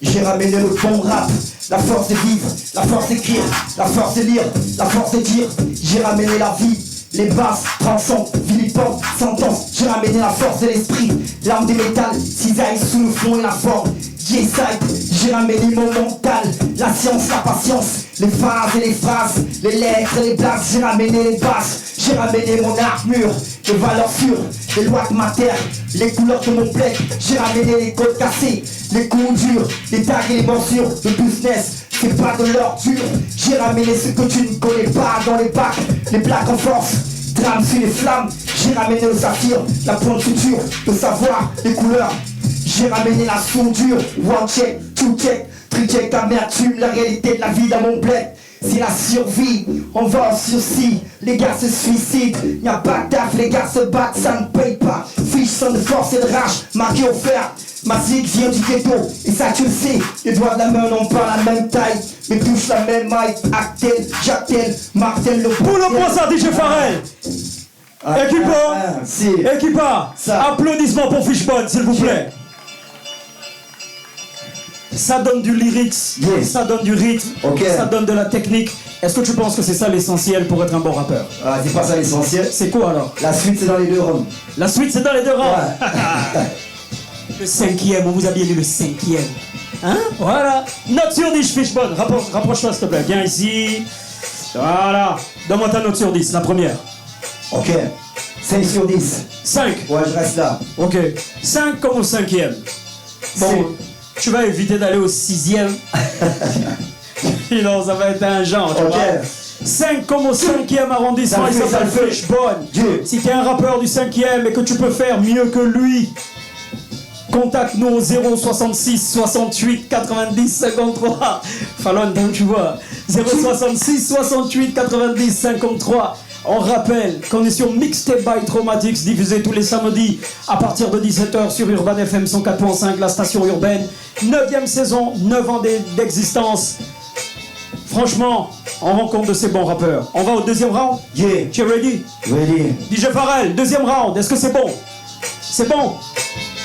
J'ai ramené le bon rap, la force de vivre, la force d'écrire, la force de lire, la force de dire. J'ai ramené la vie, les basses, transcendent, vilipendent, sentence. J'ai ramené la force de l'esprit, l'arme des métals, cisaille sous le fond et la forme. J'ai ramené mon mental, la science, la patience, les phases et les phrases, les lettres et les blagues. J'ai ramené les basses, j'ai ramené mon armure, les valeurs sûres, les lois de ma terre, les couleurs de mon bled. J'ai ramené les côtes cassées, les coups durs, les tags et les morsures. Le business, c'est pas de l'ordure. J'ai ramené ce que tu ne connais pas dans les bacs, les plaques en force. Drame sur les flammes, j'ai ramené le saphir, la pointe future, le savoir, les couleurs. J'ai ramené la sourdure, one check, two check, three check, amertume, la réalité de la vie dans mon bled. C'est la survie, on va en sursis, les gars se suicident, y'a pas de taf, les gars se battent, ça ne paye pas. Fiche sonne de force et de rage, marqué au fer. Ma zig vient du ghetto, et ça tu le sais, les doigts de la main n'ont pas la même taille, mais touchent la même maille. Actel, Jactel, Martel, le Pour le point ça, DJ Pharrell. Équipa, si. Équipa, Ça. applaudissements pour Fishbone, s'il vous plaît. Ça donne du lyrics, Yes. ça donne du rythme, Ok. ça donne de la technique. Est-ce que tu penses que c'est ça l'essentiel pour être un bon rappeur? Ah, c'est pas ça l'essentiel. C'est quoi alors? La suite, c'est dans les deux rounds. La suite c'est dans les deux rangs. Ouais. Le cinquième, on vous a bien dit le cinquième. Hein? Voilà. Note sur 10, Fishbone. Rapproche-toi s'il te plaît. Viens ici. Voilà. Donne-moi ta note sur 10, la première. Ok. 5 sur 10. 5. Ouais, je reste là. Ok. 5 comme au cinquième. Bon, tu vas éviter d'aller au sixième. Sinon, ça va être un genre, tu Ok. vois. 5 comme au 5e arrondissement, Ça il le fait, s'appelle ça le fait. Fishbone. Dieu. Si tu es un rappeur du 5e et que tu peux faire mieux que lui, contacte-nous au 066 68 90 53. Fallon, donc tu vois. 066 68 90 53. On rappelle qu'on est sur Mixtape by Traumatics, diffusé tous les samedis à partir de 17h sur Urban FM 104.5, la station urbaine. 9e saison, 9 ans d'existence. Franchement, on rencontre de ces bons rappeurs. On va au deuxième round. Yeah. Tu es ready? Ready. DJ Pharrell, deuxième round. Est-ce que c'est bon? C'est bon?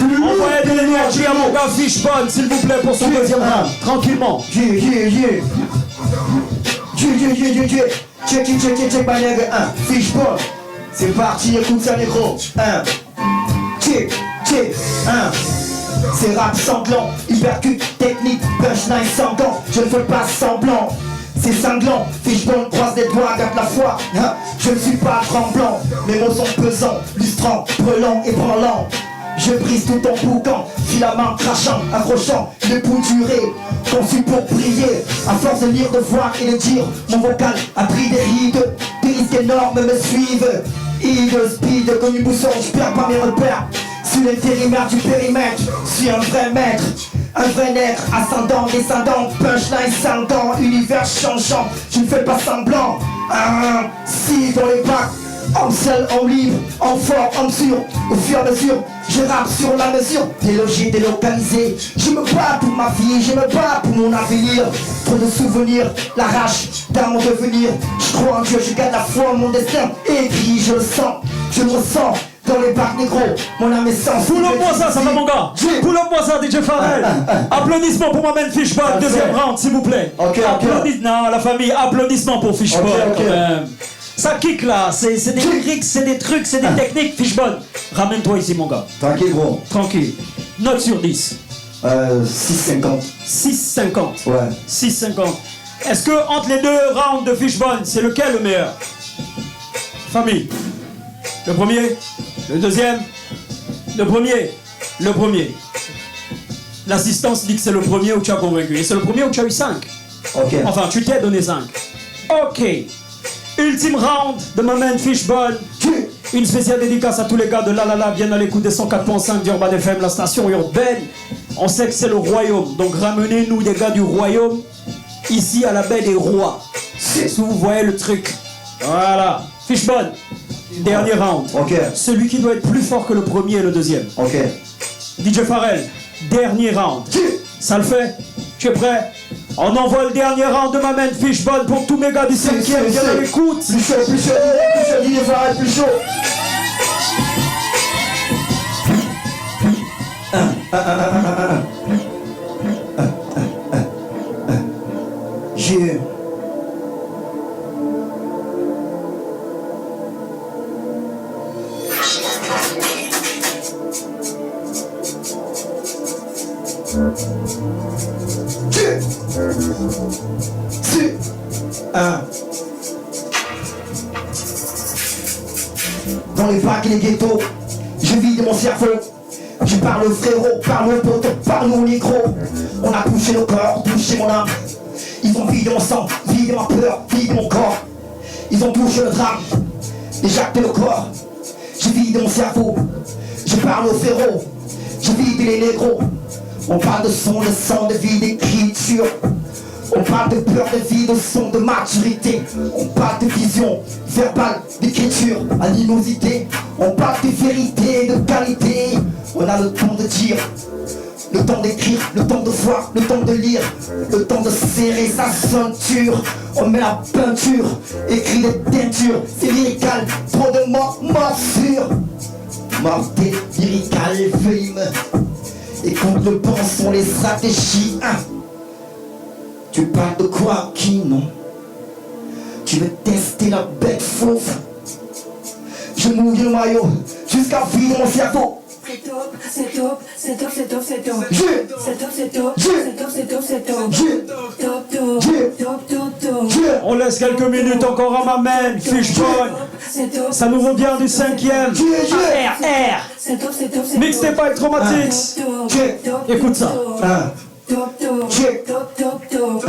Envoyez de l'énergie à mon gars Fishbone, s'il vous plaît, pour son deuxième round. Tranquillement. Yeah. Check, my nigga, Fishbone. C'est parti, écoute ça, négro. Check, 1. C'est rap sanglant, hypercute, technique, punchline sanglant. Je ne fais pas semblant. C'est cinglant, Fishbone croise les doigts, garde la foi. Je ne suis pas tremblant, mes mots sont pesants, lustrants, brûlants et branlants. Je brise tout en boucan, filament crachant, accrochant, le pouls duré, conçu pour briller. À force de lire, de voir et de dire, mon vocal a pris des rides, des risques énormes me suivent. Eagle speed, connu boussole, je perds pas mes repères. Sur les périmètres du périmètre, je suis un vrai maître. Un vrai nègre, ascendant, descendant, punchline sanguin, univers changeant, je ne fais pas semblant. Si dans les bacs, homme seul, homme libre, homme fort, homme sûr, au fur et à mesure, je rappe sur la mesure, délogé, délocalisé. Je me bats pour ma vie, je me bats pour mon avenir. Trop de souvenirs, la rage dans mon devenir. Je crois en Dieu, je garde la foi en mon destin. Écrit, je le sens, je le ressens. Dans les bacs négro, mon âme est sans. Pull-up-moi ça va mon gars. Pull-up-moi ça, DJ Pharrell. Applaudissements pour ma man Fishbone, deuxième round, s'il vous plaît. Ok. Non, la famille, applaudissements pour Fishbone, Ok. quand même. Ça kick là, c'est des lyrics, c'est des trucs, c'est des techniques, Fishbone. Ramène-toi ici, mon gars. Tranquille, gros. Tranquille. Note sur 10. 6,50. 6,50. Ouais. 6,50. Est-ce que entre les deux rounds de Fishbone, c'est lequel le meilleur? Famille. Le premier? Le deuxième? Le premier? Le premier. L'assistance dit que c'est le premier où tu as convaincu. Et c'est le premier où tu as eu 5. Ok. Enfin, tu t'es donné 5. Ok. Ultime round de ma man Fishbone. Une spéciale dédicace à tous les gars de La La La, bien à l'écoute des 104.5 d'Urban FM, la station urbaine. On sait que c'est le royaume, donc ramenez-nous des gars du royaume ici à la baie des rois. Si vous voyez le truc. Voilà. Fishbone, dernier round. Ok. Celui qui doit être plus fort que le premier et le deuxième. Ok. DJ Pharrell, dernier round. Ça le fait? Tu es prêt? On envoie le dernier round de ma man Fishbone pour tous mes gars du 5e, bien à l'écoute. Plus chaud, DJ Pharrell, plus chaud. Yeah. Dans les bacs et les ghettos, je vide mon cerveau. Je parle au frérot, parle au pote, parle au négro. On a touché nos corps, touché mon âme. Ils ont vidé mon sang, vidé ma peur, vidé mon corps. Ils ont touché le drame, éjecté le corps. Je vide mon cerveau, je parle au frérot, je vide les négros. On parle de son, de sang, de vie, d'écriture. On parle de peur, de vie, de son, de maturité. On parle de vision verbale, d'écriture, animosité. On parle de vérité, de qualité. On a le temps de dire, le temps d'écrire, le temps de voir, le temps de lire, le temps de serrer sa ceinture. On met la peinture, écrit des teintures. C'est lyrical, trop de morsure. Mortel, lyrical, fame. Et contre le pensons les stratégies. Tu parles de quoi, qui non? Tu veux tester la bête fauve? Je mouille le maillot jusqu'à vider mon cerveau. C'est top, c'est top, c'est top, c'est top, c'est top. Yeah. C'est top, c'est top, Yeah. c'est top, c'est top, c'est top. Yeah. Top, top, Yeah. top, top, top. Yeah. On laisse quelques minutes encore à ma man Fishbone. C'est top. Ça nous revient du 5e. Yeah. RR. C'est top, c'est top, c'est top. Mixtape Bike Traumatics. Top, Yeah. top, Écoute ça. Top, top, Yeah. top, top, top.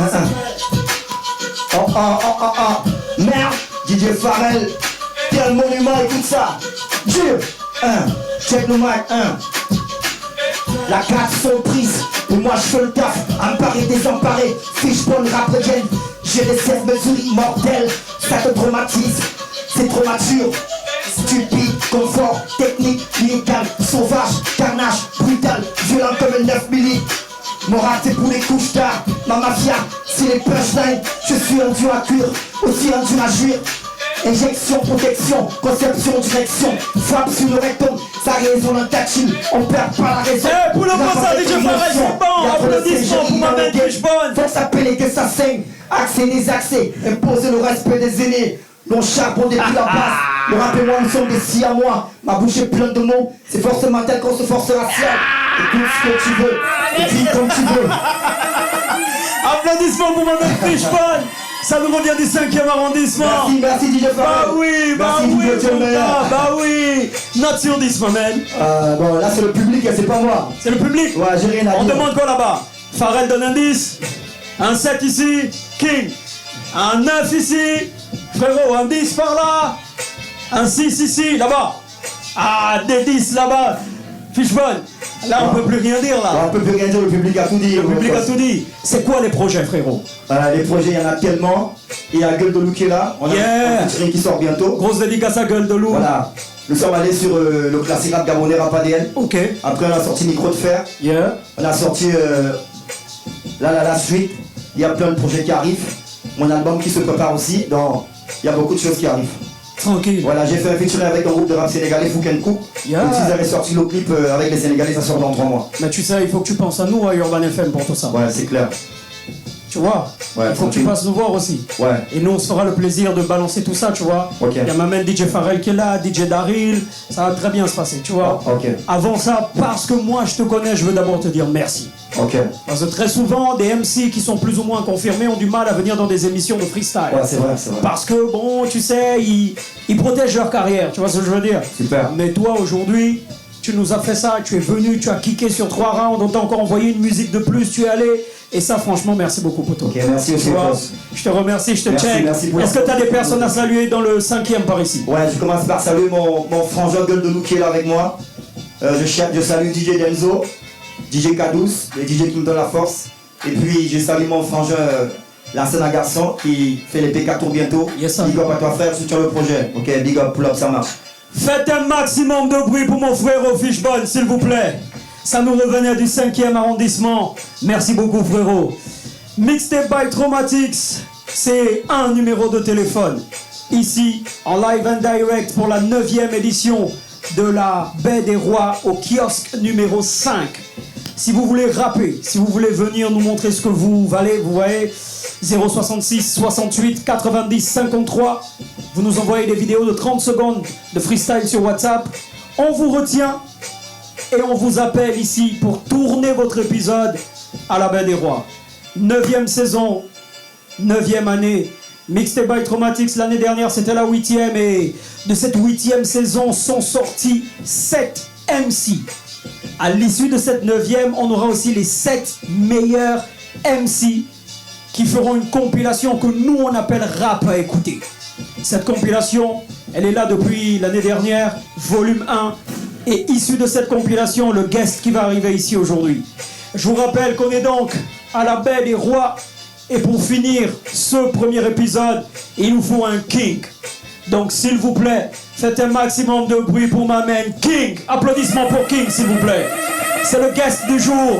Oh. Merde, DJ Pharrell. Quel monument, écoute ça. Dieu. Check le mic, La carte sont prises, et moi je fais le taf. Emparé, désemparé, Fishbone, rap legend. J'ai des serres mesures mortelles, ça te traumatise. C'est trop mature, stupide, confort, technique, lyrical, sauvage, carnage, brutal, violent comme un 9 milli. Mon rap c'est pour les couches tard, ma mafia, c'est les punchlines. Je suis un dur à cuire, aussi un dur à jouir. Injection, protection, conception, direction. Frappe sur le rectum, ça résonne en tactile. On perd pas la raison. Eh, pour le passage, DJ Pharrell, c'est bon. Applaudissements pour ma man Fishbone. Faut s'appeler que ça saigne. Accès des accès, imposer le respect des aînés. L'on charbonne depuis la base. Le rap et moi nous sommes des si à moi. Ma bouche est pleine de mots. C'est forcément tel qu'on se force raciale. Écoute ce que tu veux, et dis comme tu veux. Applaudissements pour ma man Fishbone. Ça nous revient du 5e arrondissement. Merci DJ Pharrell. Bah oui, Merci, DJ mon Pharrell. gars, bah oui. Note sur 10, ma man. Bon, là c'est le public et c'est pas moi. C'est le public. Ouais, j'ai rien à On dire. demande quoi là-bas? Pharrell donne un 10. Un 7 ici. King. Un 9 ici. Frérot, un 10 par là. Un 6 ici, là-bas. Ah, des 10 là-bas. Fishbone. Là, on peut plus rien dire là. On peut plus rien dire, le public a tout dit. Le public a tout dit. C'est quoi les projets, frérot? Les projets, il y en a tellement. Il y a Gueule de Loup qui est là. On a Yeah. un featuring qui sort bientôt. Grosse dédicace à Gueule de Loup. Voilà. Nous sommes allés sur le classique rap gabonais Rap ADN. Ok. Après, on a sorti Micro de Fer. Yeah. On a sorti la suite. Il y a plein de projets qui arrivent. Mon album qui se prépare aussi. Donc, il y a beaucoup de choses qui arrivent. Tranquille. Voilà, j'ai fait un featuring avec un groupe de rap sénégalais, Foukenkou. Yeah. Donc, s'ils avaient sorti le clip avec les Sénégalais, ça sort dans 3 mois. Mais tu sais, il faut que tu penses à nous, à Urban FM pour tout ça. Ouais, c'est clair. Tu vois? Ouais, Il faut que tu tranquille. passes nous voir aussi. Ouais. Et nous, on se fera le plaisir de balancer tout ça, tu vois. Ok. Il y a ma man DJ Pharrell qui est là, DJ Daryl. Ça va très bien se passer, tu vois. Oh, ok. Avant ça, parce que moi, je te connais, je veux d'abord te dire merci. Ok. Parce que très souvent, des MC qui sont plus ou moins confirmés ont du mal à venir dans des émissions de freestyle. Ouais, c'est vrai, c'est vrai. Parce que, bon, tu sais, ils protègent leur carrière, tu vois ce que je veux dire? Super. Mais toi, aujourd'hui, tu nous as fait ça, tu es venu, tu as kické sur 3 rounds, on t'a encore envoyé une musique de plus, tu es allé Et ça, franchement, merci beaucoup, poto. Ok, merci aussi, Tu vois, boss. je te remercie, je te Merci, check. merci pour Est-ce que tu as des personnes à saluer dans le 5e par ici? Ouais, je commence par saluer mon frangin Gueule de Loup qui est là avec moi. Je salue DJ Denzo, DJ Kadous, les DJ qui me donnent la force. Et puis je salue mon frangin Larsena Garçon qui fait les P4 tours bientôt. Yes, sir. Big up à toi frère, soutiens le projet. Ok, big up, pull up, ça marche. Faites un maximum de bruit pour mon frère au Fishbone, s'il vous plaît. Ça nous revenait du 5e arrondissement. Merci beaucoup, frérot. Mixtape by Traumatics, c'est un numéro de téléphone. Ici, en live and direct pour la 9e édition de la Baie des Rois au kiosque numéro 5. Si vous voulez rapper, si vous voulez venir nous montrer ce que vous valez, vous voyez, 066 68 90 53. Vous nous envoyez des vidéos de 30 secondes de freestyle sur WhatsApp. On vous retient et on vous appelle ici pour tourner votre épisode à la Baie des Rois. 9e saison, 9e année. Mixtape by Traumatics, l'année dernière c'était la 8e et de cette 8e saison sont sortis 7 MC. À l'issue de cette 9e, on aura aussi les 7 meilleurs MC qui feront une compilation que nous on appelle rap à écouter. Cette compilation, elle est là depuis l'année dernière, volume 1. Et issu de cette compilation, le guest qui va arriver ici aujourd'hui. Je vous rappelle qu'on est donc à la Baie des Rois. Et pour finir ce premier épisode, il nous faut un King. Donc s'il vous plaît, faites un maximum de bruit pour ma main King. Applaudissements pour King, s'il vous plaît. C'est le guest du jour.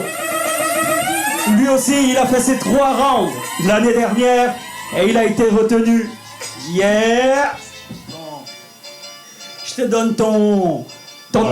Lui aussi, il a fait ses 3 rounds l'année dernière et il a été retenu. Yeah! Je te donne ton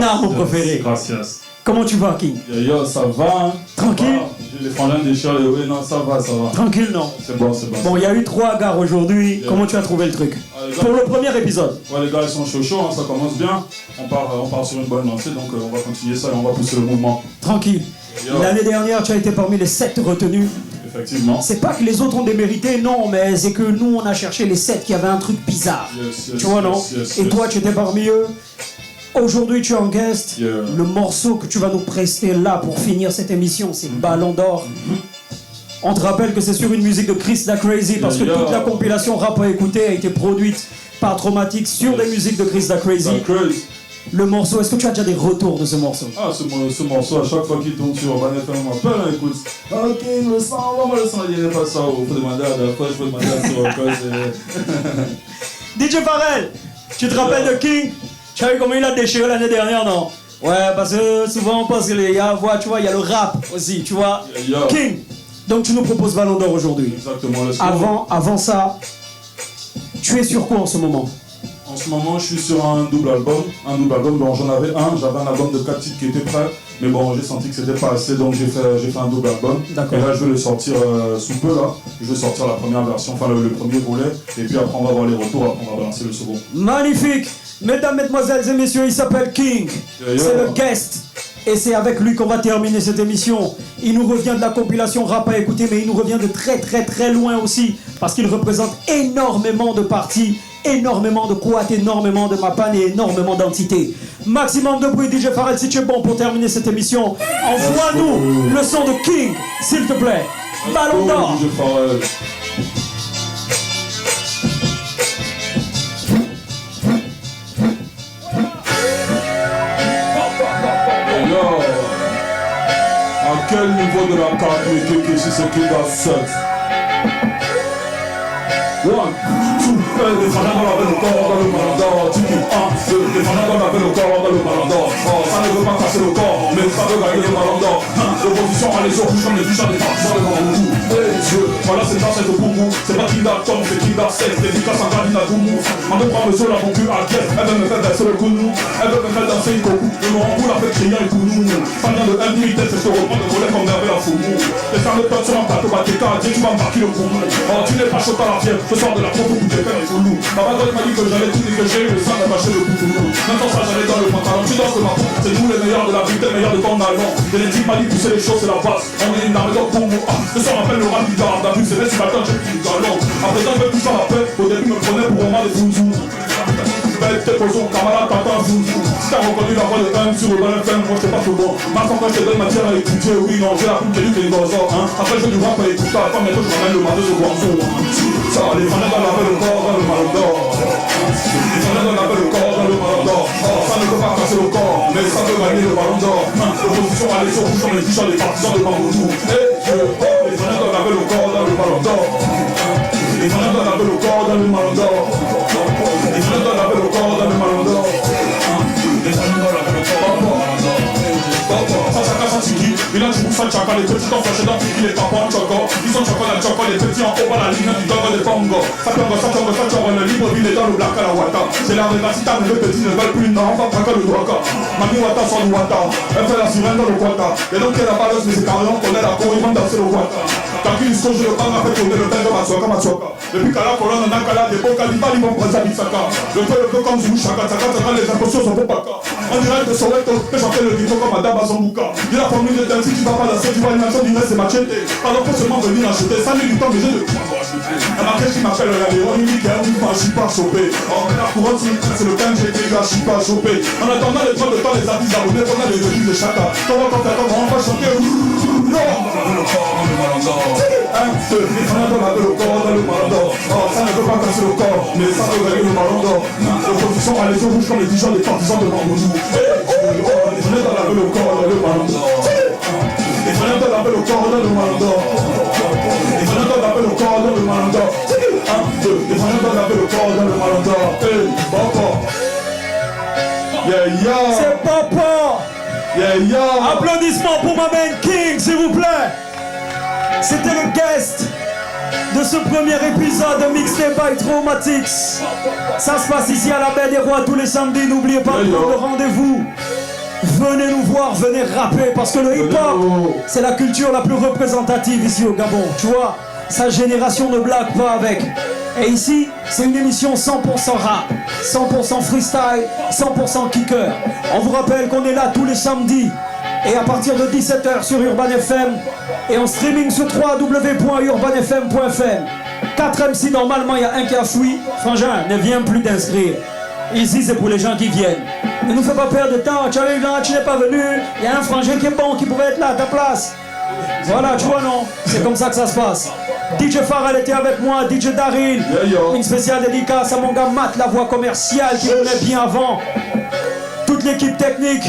arme préférée. Gracias. Comment tu vas, King? Yo, ça va, hein? Tranquille? J'ai les frangins des chiots, oui, non, ça va, ça va. Tranquille, non? C'est bon, c'est bon. Bon, il y a eu 3 gars aujourd'hui. Yeah. Comment tu as trouvé le truc? Les gars, Pour le premier épisode. ouais, les gars, ils sont chauds, hein, ça commence bien. On part sur une bonne lancée, donc on va continuer ça et on va pousser le mouvement. Tranquille. Yo. L'année dernière, tu as été parmi les 7 retenus. Effectivement. C'est pas que les autres ont démérité, non, mais c'est que nous, on a cherché les 7 qui avaient un truc bizarre. Yes, yes, Tu vois, non? yes, Et yes. toi, tu étais parmi eux. Aujourd'hui, tu es en guest. Yeah. Le morceau que tu vas nous prester là pour finir cette émission, c'est Ballon d'Or. On te rappelle que c'est sur une musique de Chris Da Crazy parce que Yeah. toute la compilation rap à écouter a été produite par Traumatic sur des musiques de Chris Da Crazy. Ça craze. Le morceau, est-ce que tu as déjà des retours de ce morceau? Ah, ce morceau, à chaque fois qu'il tombe sur Urban FM, on m'appelle, hein, écoute. Ah, ok, le sang, envoie-moi le sang, il n'y a pas ça, il faut demander à la fois, il faut demander à sur cause. DJ Pharrell, tu te rappelles de King? Tu as vu comment il a déchiré l'année dernière, non? Ouais, parce que souvent on pense qu'il y a la voix, tu vois, il y a le rap aussi, tu vois. Yeah. King, donc tu nous proposes Ballon d'Or aujourd'hui. Exactement, let's go. Avant ça, tu es sur quoi en ce moment? En ce moment, je suis sur un double album. Donc j'en avais un, j'avais un album de 4 titres qui était prêt. Mais bon, j'ai senti que c'était pas assez, donc j'ai fait un double album. D'accord. Et là, je vais le sortir sous peu, là. Je vais sortir la première version, enfin le premier volet. Et puis après, on va voir les retours, après on va balancer le second. Magnifique! Mesdames, mesdemoiselles et messieurs, il s'appelle King. Yeah. C'est le guest. Et c'est avec lui qu'on va terminer cette émission. Il nous revient de la compilation rap à écouter, mais il nous revient de très très très loin aussi. Parce qu'il représente énormément de parties, énormément de quad, énormément de mapan et énormément d'entités. Maximum de bruit, DJ Pharrell, si tu es bon pour terminer cette émission. Envoie-nous le son de King, s'il te plaît. Ballon d'Or. DJ Pharrell. Yo, à quel niveau de la carte que si c'est qui dans 7? 1, 2, les frangins qu'on appelle le corps dans le ballon d'or. Tiki, 1, 2, les frangins qu'on appelle le corps dans le ballon d'or. Oh, ça ne veut pas casser le corps, mais ça veut gagner le ballon d'or. L'opposition a les yeux rouges comme les fiches des partisans de Bambou. Hey Dieu, voilà c'est dans cette boubou. C'est pas Kinda Tom, c'est Kinda 7. Dédicace en gardine à Goumou. En deux prend monsieur la concue à guerre. Elle veut me faire verser le counou. Elle veut me faire danser une coco. Le Morambou l'a fait crier un counou. Ça vient de M tête, c'est ce reprendre de volet comme Merveille à Foumou. Les femmes de peuple sur un plateau Batéka. Dieu, tu m'as embarqué le poumon. Oh, tu n'es pas chaud à la fièvre. Ce soir de la propre pour tes pères et Foulou. Ma baguette m'a dit que j'allais tout dire que j'ai eu le sang d'attacher le boutoulou. Maintenant ça j'allais dans le pantalon. Tu danses ma peau. C'est nous les meilleurs de la vie, les meilleurs de ton allemand. Et les types m'a dit pousser les choses, c'est la base. On est une armée pour moi. Ce soir on m'appelle le rap du garde. T'as vu, c'est vrai, si matin j'ai pris du galon. À présent je vais toucher la paix. Au début me prenais pour Romain de Fouzou. Bête tes posons, camarade, t'entends Fouzou. Si t'as reconnu la voix de M sur le bon FM, moi j'étais pas trop bon. Maintenant quand je te donne matière à étudier, oui, non, j'ai la coupe qui est du Télégozo, hein. Après je fais du rap et tout ça, attends, bientôt je m'amène le matos au Guangzhou. Ça, les fanats dans la le corps dans le Ballon d'Or. Les fanats dans la le corps dans le Ballon d'Or. Oh, ça ne peut pas casser le corps, mais ça peut gagner le Ballon d'Or. L'opposition à les rouges comme les t-shirts des partisans de Bambou. Les fanats dans la le corps dans le Ballon d'Or. Les fanats dans la le corps dans le Ballon d'Or. Les fanats dans la le corps dans le Ballon d'Or. Les fanats dans la le corps dans le Ballon d'or. Ça chacun son tiki, il a du bouffe à chaka, les petits enfants chez dans tiki, les papas en choco. Ils sont choco dans choco, les petits en haut à la ligne du dogo de Congo. Ça tongo, le libre ville est dans le black à la wata. C'est la régacita, mais les petits ne veulent plus, non, on va braquer le doaka. Mami wata sur le wata, elle fait la sirène dans le wata. Et donc elle a pas l'os, mais c'est carrément qu'on est la cour, ils vont danser le wata. Tant qu'ils se je le bang, fait tourner le bang de Matsuaka. Depuis qu'à la colonne, on a qu'à la dépôt, Kaliba, ils vont prendre sa bisaka. Le peu comme Zouou, chaka, les impositions sont pour Paka. On dirait que Soweto, que chanter le guiton comme Madame Bazambouka. Il a formule de si tu vas pas danser, tu vois une nation du reste, c'est machete. Alors pour seulement venir acheter, ça met du temps, mais j'ai le temps pour acheter. Un marqué qui m'appelle la Léon, il dit qu'il y a un mouvement, je suis pas chopé. Or, la couronne, c'est le temps que j'ai été, je suis pas chopé. En attendant les droits de temps, les avis abonnés, on a les revues de chata. Comment quand on va chanter, non! Un, deux, les fanats dans la le corps dans le Ballon d'Or. Oh, ça ne peut pas casser le corps, mais ça peut gagner le Ballon d'Or. L'opposition à les yeux rouges comme les t-shirts des partisans de Bambou. Les fanats dans la le corps dans le Ballon d'Or. Les fanats dans la le corps dans le Ballon d'Or. Les fanats dans la le corps dans le Ballon d'Or. Un, deux, les fanats dans la le corps dans le Ballon d'Or. Hey, papa. Yeah, yeah. C'est papa. Yeah, yeah. Applaudissements pour ma main King, s'il vous plaît. C'était le guest de ce premier épisode de Mixtape by Traumatics. Ça se passe ici à la Baie des Rois tous les samedis. N'oubliez pas de prendre le rendez-vous. Venez nous voir, venez rapper. Parce que le hip-hop, c'est la culture la plus représentative ici au Gabon. Tu vois, sa génération ne blague pas avec. Et ici, c'est une émission 100% rap, 100% freestyle, 100% kicker. On vous rappelle qu'on est là tous les samedis. Et à partir de 17h sur Urban FM et en streaming sur www.urbanfm.fm. 4 MC, normalement il y a un qui a fui. Frangin, ne viens plus d'inscrire. Ici c'est pour les gens qui viennent. Ne nous fais pas perdre de temps, tu arrives là, tu n'es pas venu. Il y a un frangin qui est bon, qui pourrait être là à ta place. Voilà, tu vois non, c'est comme ça que ça se passe. DJ Farrell était avec moi, DJ Daryl. Une spéciale dédicace à mon gars Matt, la voix commerciale qui venait bien avant. Toute l'équipe technique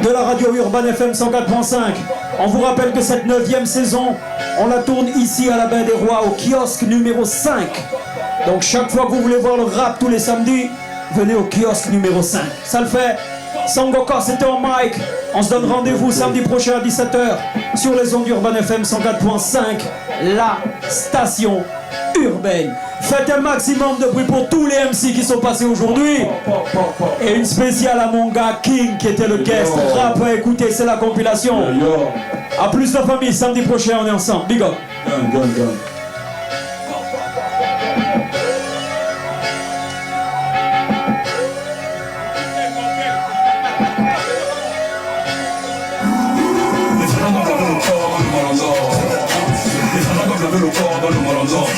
de la radio Urban FM 104.5. On vous rappelle que cette 9e saison, on la tourne ici à la Baie des Rois au kiosque numéro 5. Donc chaque fois que vous voulez voir le rap tous les samedis, venez au kiosque numéro 5. Ça le fait. Sangoka, c'était en mic. On se donne rendez-vous samedi prochain à 17h sur les ondes Urban FM 104.5, la station urbaine. Faites un maximum de bruit pour tous les MC qui sont passés aujourd'hui. Et une spéciale à mon gars King qui était le guest. Rap à écouter, c'est la compilation. A plus la famille, samedi prochain on est ensemble. Big up. Le corps dans le Ballon d'Or.